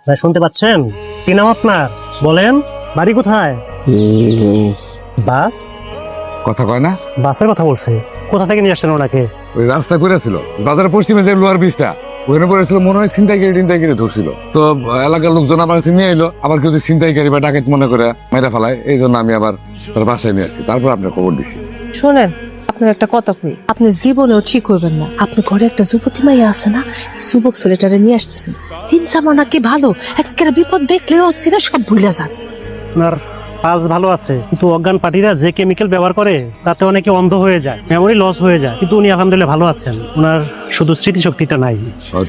ভাই শুনতে পাচ্ছেন? কি নাম আপনার? বলেন, বাড়ি কোথায়? বাস? কথা কয় না, বাসের কথা বলছে। কোথা থেকে নিয়ে আসছেন ওনাকে? ওই রাস্তা করেছিল বাজারের পশ্চিমে যে লোহার ব্রিজটা ওখানে পড়েছিল, মনে হয় ছিনতাইকারী ধরছিল। তো এলাকার লোকজন আমার কাছে নিয়ে এলো, আবার কেউ ছিনতাইকারী বা ডাকাত মনে করে মেরা ফেলায়, এই জন্য আমি আবার তার বাসায় নিয়ে আসছি, তারপর আপনার খবর দিছি। শোনেন, আপনার একটা কথা কই, আপনি জীবনেও ঠিক হইবেন না। আপনি ঘরে একটা যুবতী মাইয়া আছে না, যুবক ছেলেটারে নিয়ে আসতেছেন। দিন জামানা কি ভালো, একেবারে বিপদ দেখলেও অস্থিরা সব ভুলে যান। আপনার পাস ভালো আছে, কিন্তু অজ্ঞান পার্টিরা যে কেমিক্যাল ব্যবহার করে তাতে অনেকে অন্ধ হয়ে যায়, মেমোরি লস হয়ে যায়। কিন্তু উনি আলহামদুলিল্লাহ ভালো আছেন, ওনার শুধু স্মৃতিশক্তিটা নাই।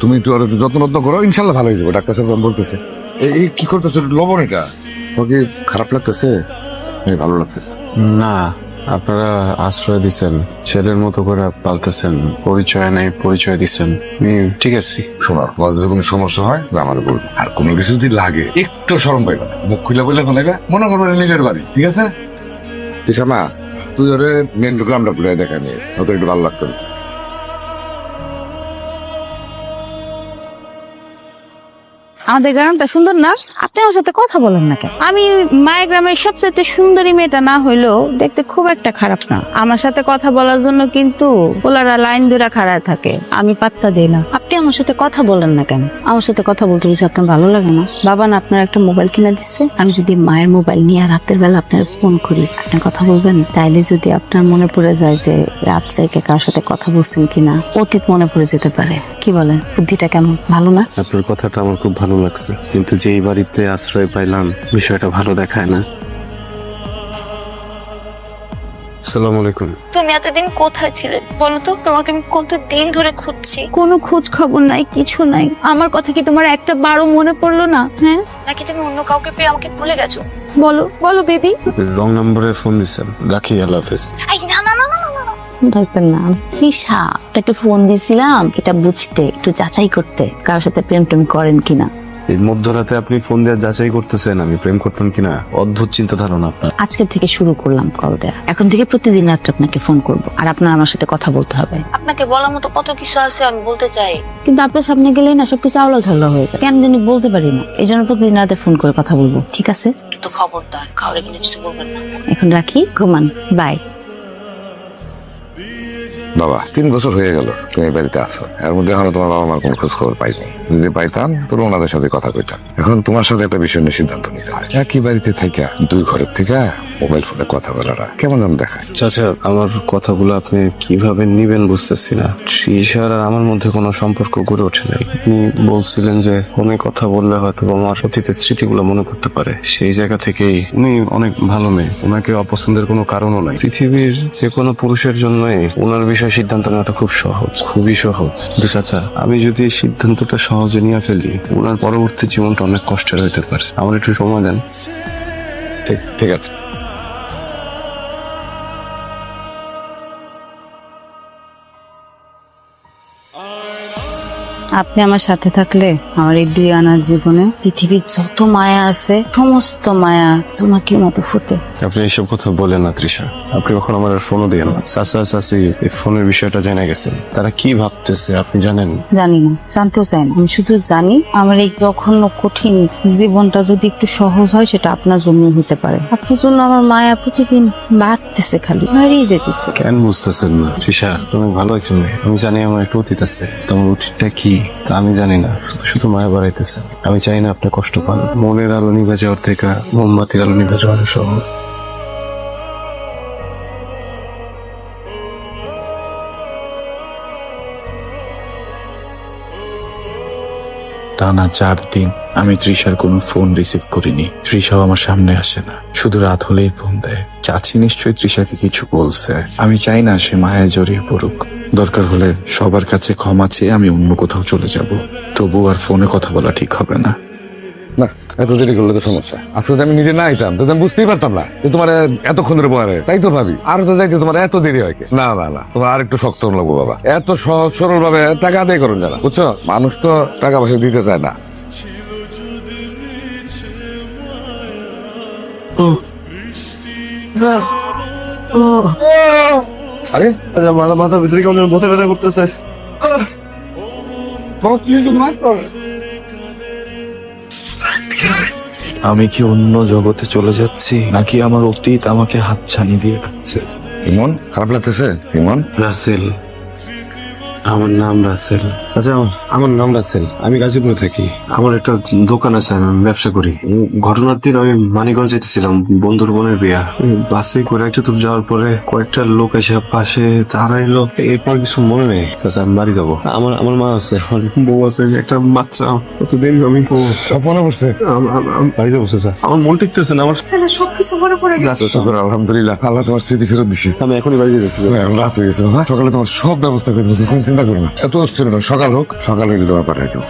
তুমি একটু আর একটু যত্ন করো, ইনশাল্লাহ ভালো হয়ে যাবে। ডাক্তার সাহেব বলতেছে। এই কি করতেছো? লবণ এটা তোমাকে খারাপ লাগতেছে? ভালো লাগতেছে না, আপনারা আশ্রয় দিচ্ছেন, ছেলের মতো করে পালতেছেন, পরিচয় নেই, পরিচয় দিচ্ছেন, আমি ঠিক আছি। শোনো, তোমার যদি কোনো সমস্যা হয় আমার বলবো, আর কোনো কিছু যদি লাগে একটু শরম পাইবা না, মুখ খুলে বলে ফেলাইবা, মনে করবে না নিজের বাড়ি, ঠিক আছে? মা, তুই ওরে মেন গ্রামটা ঘুরে দেখা নিয়ে ওদের একটু ভালো লাগতো। আমাদের গ্রামটা সুন্দর না? আপনি আমার সাথে কথা বলেন না কেন? আমি মায়ের গ্রামের সবচেয়ে সুন্দরী মেয়েটা না হইলেও দেখতে খুব একটা খারাপ না। আমার সাথে কথা বলার জন্য কিন্তু ওলারা লাইন ধরে খাড়ায় থাকে, আমি পাত্তা দিই না। আপনি আমার সাথে কথা বলেন না কেন? আমার সাথে কথা বলতে কিছু আপনার ভালো লাগে না? বাবা না আপনার একটা মোবাইল কিনে দিচ্ছে, আমি যদি মায়ের মোবাইল নিয়ে রাতের বেলা আপনার ফোন করি, আপনি কথা বলবেন? তাইলে যদি আপনার মনে পড়ে যায় যে রাত থেকে কার সাথে কথা বলছেন কিনা, অতীত মনে পড়ে যেতে পারে। কি বলেন? বুদ্ধিটা কেমন? ভালো না? আপনার কথাটা আমার খুব ভালো লাগছে, কিন্তু যেই বাড়িতে আশ্রয় পাইলাম বিষয়টা ভালো দেখায় না। আসসালামু আলাইকুম। তুমি এতদিন কোথায় ছিলে বলো তো? তোমাকে আমি কতদিন ধরে খুঁজছি, কোনো খোঁজ খবর নাই, কিছু নাই। আমার কথা কি তোমার একটা বারও মনে পড়লো না? হ্যাঁ, নাকি তুমি অন্য কাউকে পেয়ে আমাকে ভুলে গেছো? বলো বলো বেবি। রং নম্বরে ফোন দিচ্ছেন, রাখি, আল্লাহ হাফেজ। না না না না না না, দরকার না। তৃষা, একটা ফোন দিছিলাম এটা বুঝতে, একটু যাচাই করতে কারোর সাথে প্রেম টেম করেন কিনা। এই মধ্যরাতে আপনি ফোন দিয়ে যাচাই করতেছেন আমি প্রেম করতাম কিনা? অদ্ভুত চিন্তা ধারণা আপনার। আজকে থেকে শুরু করলাম কল দেয়া। এখন থেকে প্রতিদিন রাত্রে আপনাকে ফোন করব, আর আপনার আমার সাথে কথা বলতে হবে। আপনাকে বলার মতো কত কিছু আছে আমি বলতে চাই, কিন্তু আপনার সামনে গেলেই না সবকিছু আওলা ঝাল্লা হয়ে যায়, কেন জানি বলতে পারি না। এই জন্য প্রতিদিন রাতে ফোন করে কথা বলবো, ঠিক আছে? কিন্তু খবরদার কাউরে কিন্তু কিছু বলবেন না। এখন রাখি, ঘুমান, বাই। বাবা, 3 বছর হয়ে গেল তুমি এই বাড়িতে আসো, এর মধ্যে এখনো তোমার বাবা মার কোনো খোঁজ খবর পাইনি। যদি পাইতাম তোর ওনাদের সাথে কথা কইতাম। এখন তোমার সাথে একটা বিষয় নিয়ে সিদ্ধান্ত নিতে হয়। একই বাড়িতে থাকা 2 ঘরের থেকে মোবাইল ফোনে কথা বলাটা কেমন যেন দেখায়। চাচা, আমার কথাগুলো আপনি কিভাবে নিবেন বুঝতেছি না। তৃষার আর আমার মধ্যে কোনো সম্পর্ক গড়ে ওঠে নাই। আপনি বলছিলেন যে ফোনে কথা বললে হয়তো আমার অতীতের স্মৃতিগুলো মনে করতে পারে। সেই জায়গা থেকেই উনি অনেক ভালো মেয়ে, ওনাকে অপছন্দের কোনো কারণও নাই। পৃথিবীর যে কোনো পুরুষের জন্যই ওনার বিষয়ে সিদ্ধান্ত নেওয়াটা খুব সহজ, খুবই সহজ। কিন্তু চাচা, আমি যদি এই সিদ্ধান্তটা সহজে নিয়ে ফেলি, ওনার পরবর্তী জীবনটা অনেক কষ্টের হইতে পারে। আমার একটু সময় দেন। ঠিক আছে। আপনি আমার সাথে থাকলে আমার এই 2 আনার জীবনে পৃথিবীর যত মায়া আছে সমস্ত মায়া জোনাকির মতো ফুটে। আপনি এইসব কথা বলেন না তৃষা, আপনি কখন আমার ফোনও দিয়ে না। চাচা চাচি এই ফোনের বিষয়টা জেনে গেছেন, তারা কি ভাবতেছে আপনি জানেন? জানি না, জানতেও চাই না। আমি শুধু জানি আমার এই জঘন্য কঠিন জীবনটা যদি একটু সহজ হয় সেটা আপনার জন্য হতে পারে। আপনার জন্য আমার মায়া প্রতিদিন বাড়তেছে, খালি হারিয়ে যেতেছে। কেন বুঝতেছেন না তৃষা? তুমি ভালো একজন মেয়ে, আমি জানি আমার একটা অতীত আছে, তোমার অতীতটা কি তা আমি জানি না, শুধু শুধু মায়া বাড়াইতেছে। আমি চাই না আপনি কষ্ট পান। মনের আলো নিভে যাওয়ার থেকে মোমবাতির আলো নিভে যাওয়ার সহজ। টানা 4 দিন আমি তৃষার কোনো ফোন রিসিভ করিনি। তৃষাও আমার সামনে আসে না, শুধু রাত হলেই ফোন দেয়। চাচি নিশ্চয়ই তৃষাকে কিছু বলছে। আমি চাই না সে মায়ায় জড়িয়ে পড়ুক। দরকার হলে সবার কাছে ক্ষমা চেয়ে আমি অন্য কোথাও চলে যাব, তবু আর ফোনে কথা বলা ঠিক হবে না। না, এত দেরি করলে তো সমস্যা। আজকে যদি আমি নিজে না আইতাম তো আমি বুঝতেই পারতাম না যে তোমার এতক্ষণ ধরে বয়ারে। তাই তো ভাবি আর তো যাইতে তোমার এত দেরি হয়। না না না, তোমার আর একটু শক্ত লাগবো বাবা। এত সহজ সরল ভাবে টাকা আদায় করুন যারা, বুঝছো? মানুষ তো টাকা পয়সা দিতে চায় না। আরে মাথার ভিতরে কেমন ব্যথা ব্যথা করতেছে। বাবা, কি হয়েছে তোমার? আমি কি অন্য জগতে চলে যাচ্ছি নাকি আমার অতীত আমাকে হাতছানি দিয়ে খাচ্ছে? ইমন, খারাপ লাগতেছে ইমন? রাসেল, আমার নাম রাসেল। আচ্ছা, আমার নাম রাসেল। আমি গাজীপুরে থাকি। আমার একটা দোকান আছে, আমি ব্যবসা করি। ঘটনার দিন আমি মানিকগঞ্জ যেতেছিলাম, বন্ধুর বোনের বিয়া। বাসে করে একটু দূর যাওয়ার পরে কয়েকটা লোক এসে পাশে দাঁড়াইলো। এরপর কিছু মনে নেই। আচ্ছা, আমি বাড়ি যাবো। আমার মা আছে, আমার বউ আছে, একটা বাচ্চা। কতদিন আমি সব মনে পড়ছে? আমি বাড়ি যাবো। স্যার, আমার মন টিকতেছে না। আমার সবকিছু মনে পড়ে গেছে। শুকর আলহামদুলিল্লাহ, আল্লাহ তোমার স্মৃতি ফেরত দিছে। আমি এখনই বাড়ি যেতে চাই। এখন রাত হয়ে গেছে বাবা, সকালে তোমার সব ব্যবস্থা করে দেবো, তুমি কোনো চিন্তা করো না। এত অস্থির না, সকাল হোক, সকাল হয়ে তোমার পাঠাই দেবো।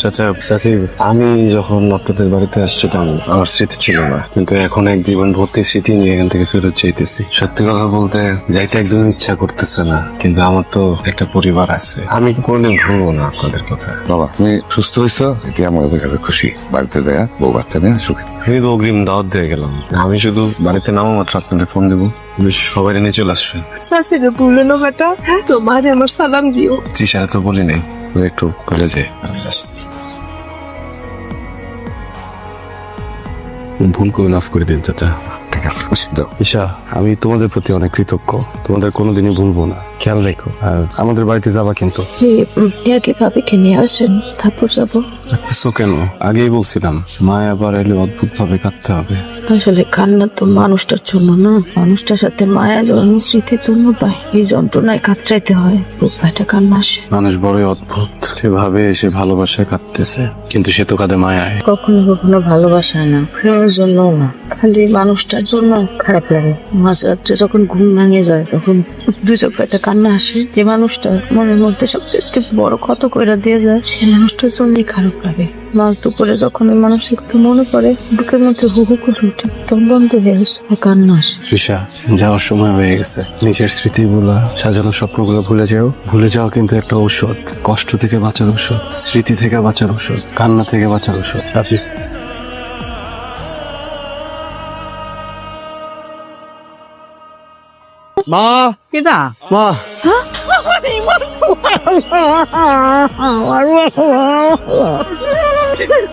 চাচা, চাচি, আমি যখন আপনাদের বাড়িতে আসছিলাম আমার স্মৃতি ছিল না, কিন্তু এখন এক জীবন ভর্তি স্মৃতি নিয়ে এখান থেকে ফেরত চাইতেছি। সত্যি কথা বলতে যাইতে একদম ইচ্ছা করতেছে না, কিন্তু আমার তো একটা পরিবার আছে, আমি কোনোদিন ভুলবো না আপনাদের কথা। বাবা, তুমি সুস্থ হয়েছো, এটি আমাদের কাছে খুশি। বাড়িতে যায় বউ বাচ্চা নিয়ে আসুক। আমি তো অগ্রিম দাওয়াত দিয়ে গেলাম, আমি শুধু বাড়িতে নামা মাত্র আপনাদের ফোন দেবো, সবাই নিয়ে চলে আসবেন। সাসিরে ভুলে না বেটা, তোমার আমার সালাম দিও। তৃষারা তো বলি নাই, ও একটু বলে যায়। ভুল করে মাফ করে দিন চাচা। ঠিক আছে, যাও। ঈশা, আমি তোমাদের প্রতি অনেক কৃতজ্ঞ, তোমাদের কোনোদিনই ভুলবো না। খেয়াল রেখো, আর আমাদের বাড়িতে যাবা কিন্তু। আগে ভাবিকে নিয়ে আসেন, তারপর যাবো। কাঁদতেছো কেন? আগেই বলছিলাম মায়া আবার এলে অদ্ভুত ভাবে কাঁদতে হবে। আসলে কান্না তো মানুষটার জন্য না, মানুষটার সাথে মায়া যখন স্মৃতির জন্য পায়, এই যন্ত্রণায় কাতরাইতে হয়, রূপাটা কান্না আসে। মানুষ বড়ই অদ্ভুত, সেভাবে সে ভালোবাসায় কাঁদতেছে, কিন্তু সে তো কাঁদে মায়ায়। কখনো কখনো ভালোবাসায় না, প্রেমের জন্য না, খালি মানুষটার জন্য খারাপ লাগে। মাঝরাত্রে যখন ঘুম ভেঙে যায় তখন দু চোখ একটা কান্না আসে। যে মানুষটা মনের মধ্যে সবচেয়ে বড় ক্ষত কইরা দিয়ে যায়, সেই মানুষটার জন্যই খারাপ লাগে। মাঝ দুপুরে যখন ওই মানুষের কথা মনে পড়ে, বুকের মধ্যে হু হু করে উঠে, তখন বন্ধ হয়ে আসে, কান্না আসে। তৃষা, যাওয়ার সময় হয়ে গেছে। নিজের স্মৃতিগুলা, সাজানো স্বপ্নগুলো ভুলে যাও। ভুলে যাওয়া কিন্তু একটা ঔষধ, কষ্ট থেকে বাঁচার ঔষধ, স্মৃতি থেকে বাঁচার ঔষধ, কান্না থেকে বাঁচার ঔষধ। আসি। মা, কেডা? মা,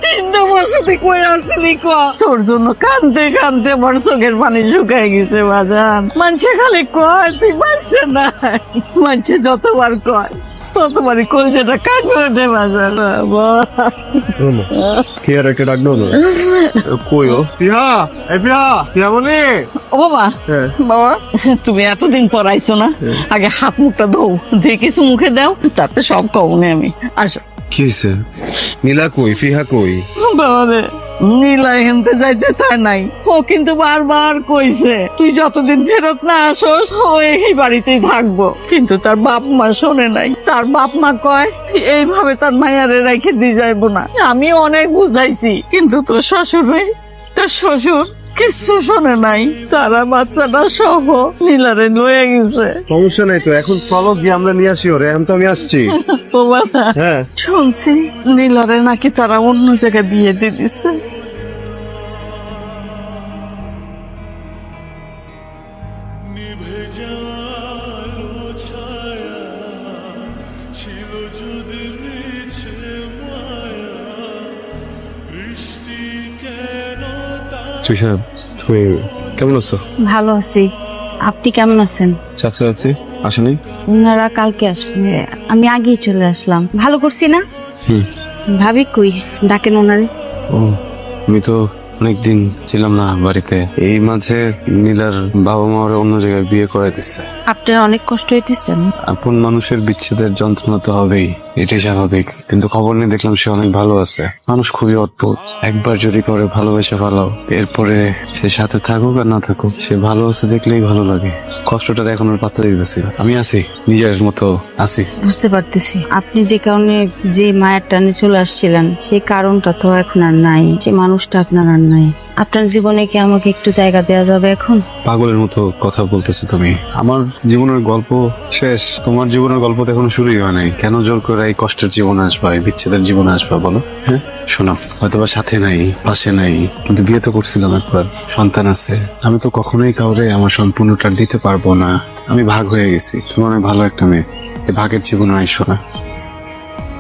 তিনটা বছর কই আসছিলি ক? তোর জন্য কানতে কানতে আমার চোখের পানি শুকাই গেছে বাজান। মানুষে খালি কয় তুই বাঁচছে না, মানুষে যতবার কয় ততবারই কলজেটা কাটবে ওঠে বাজান। কে আর একটা ডাক দাও না। কই ও? পিহা, এই পিহা, পিহা মনে? ও বাবা, হ্যাঁ। বাবা তুমি এতদিন পর আইছো না, আগে হাত মুখটা ধোও, যে কিছু মুখে দাও, তারপরে সব কওনে আমি। আসো। কি হয়েছে? নীলা কই, ফিহা কই? বাবা রে, নীলা হেনতে যাইতে চায় নাই, ও কিন্তু বারবার কইছে তুই যতদিন ফেরত না আসোস ও এই বাড়িতেই থাকবো, কিন্তু তার বাপ মা শোনে নাই। তার বাপ মা কয় এইভাবে তার মায়ারে রেখে দিয়ে যাইবো না। আমি অনেক বুঝাইছি, কিন্তু তোর শ্বশুর কিচ্ছু শোনে নাই। তারা বাচ্চাটা সহ নীলারে লয়ে গেছে। সমস্যা নাই তো, এখন চলো গিয়ে আমরা নিয়ে আসি ওরে। এখন তো আমি আসছি। ও বাবা, হ্যাঁ, শুনছি নীলারে নাকি তারা অন্য জায়গায় বিয়ে দিয়ে দিচ্ছে। তৃষা, তুমি কেমন আছো? ভালো আছি, আপনি কেমন আছেন? চাচা আছে, আসেনি? ওনারা কালকে আসবে, আমি আগেই চলে আসলাম। ভালো করছি না? হুম। ভাবি কই, ডাকেন ওনারে। ও, আমি তো অনেকদিন ছিলাম না বাড়িতে। এই মাঝে নীলার বাবা মা ওরা অন্য জায়গায় বিয়ে করে দিচ্ছে। আপনার অনেক কষ্ট হইতেছেন। আপন মানুষের বিচ্ছেদের যন্ত্রণা তো হবেই, এটাই স্বাভাবিক, কিন্তু খবর নিয়ে দেখলাম সে অনেক ভালো আছে। মানুষ খুবই অদ্ভুত, একবার যদি করে ভালোবেসে ফেলাও, এরপরে সে সাথে থাকুক আর না থাকুক, সে ভালো আছে দেখলেই ভালো লাগে। কষ্টটা এখন আর পাত্তা দিতেছি না। আমি আছি, নিজের মতো আছি। বুঝতে পারতেছি আপনি যে কারণে যে মায়ের টানে চলে আসছিলেন, সেই কারণটা তো এখন আর নাই, যে মানুষটা আপনার আর নাই। আপনার জীবনে কি আমাকে একটু জায়গা দেওয়া যাবে এখন? পাগলের মতো কথা বলতেছো তুমি। আমার জীবনের গল্প শেষ, তোমার জীবনের গল্প তো এখনো শুরুই হয় নাই। কেন জোর করে এই কষ্টের জীবন আসবা, এই বিচ্ছেদের জীবন আসবা বলো? হ্যাঁ শোনো, হয়তোবা সাথে নাই, পাশে নাই, কিন্তু বিয়ে তো করছিলাম একবার, সন্তান আছে। আমি তো কখনোই কাউরে আমার সম্পূর্ণটা দিতে পারবো না। আমি ভাগ হয়ে গেছি। তুমি অনেক ভালো একটা মেয়ে, এই ভাগের জীবনে আইসো না।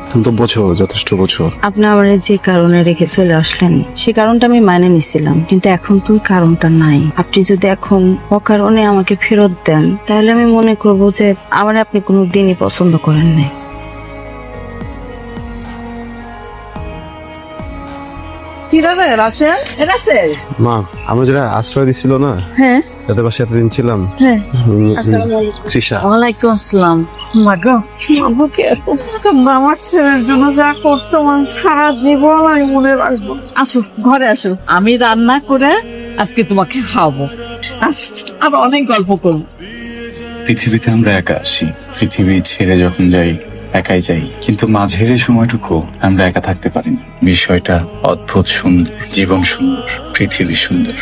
তুমি তো বোঝো, যথেষ্ট বোঝো। আপনি আমার যে কারণে রেখে চলে আসলেন সেই কারণটা আমি মানে নিছিলাম, কিন্তু এখন তো ওই কারণটা নাই। আপনি যদি এখন অকারণে আমাকে ফেরত দেন তাহলে আমি মনে করব যে আমার আপনি কোনো দিনই পছন্দ করেন নাই। মা, আমরা যারা আশ্রয় দিছিল না, হ্যাঁ যাদের পাশে এতদিন ছিলাম, হ্যাঁ। তৃষা। ওয়ালাইকুম আসসালাম। মাগো, আমাকে তোমরা আমার ছেলের জন্য যা করছো আমার সারা জীবন আমি মনে রাখবো। আসো ঘরে আসো, আমি রান্না করে আজকে তোমাকে খাওয়াবো। আসো, আবার অনেক গল্প করবো। পৃথিবীতে আমরা একা আসি, পৃথিবী ছেড়ে যখন যাই একাই যাই, কিন্তু মাঝের এই সময়টুকু আমরা একা থাকতে পারি না। বিষয়টা অদ্ভুত সুন্দর, জীবন সুন্দর, পৃথিবী সুন্দর।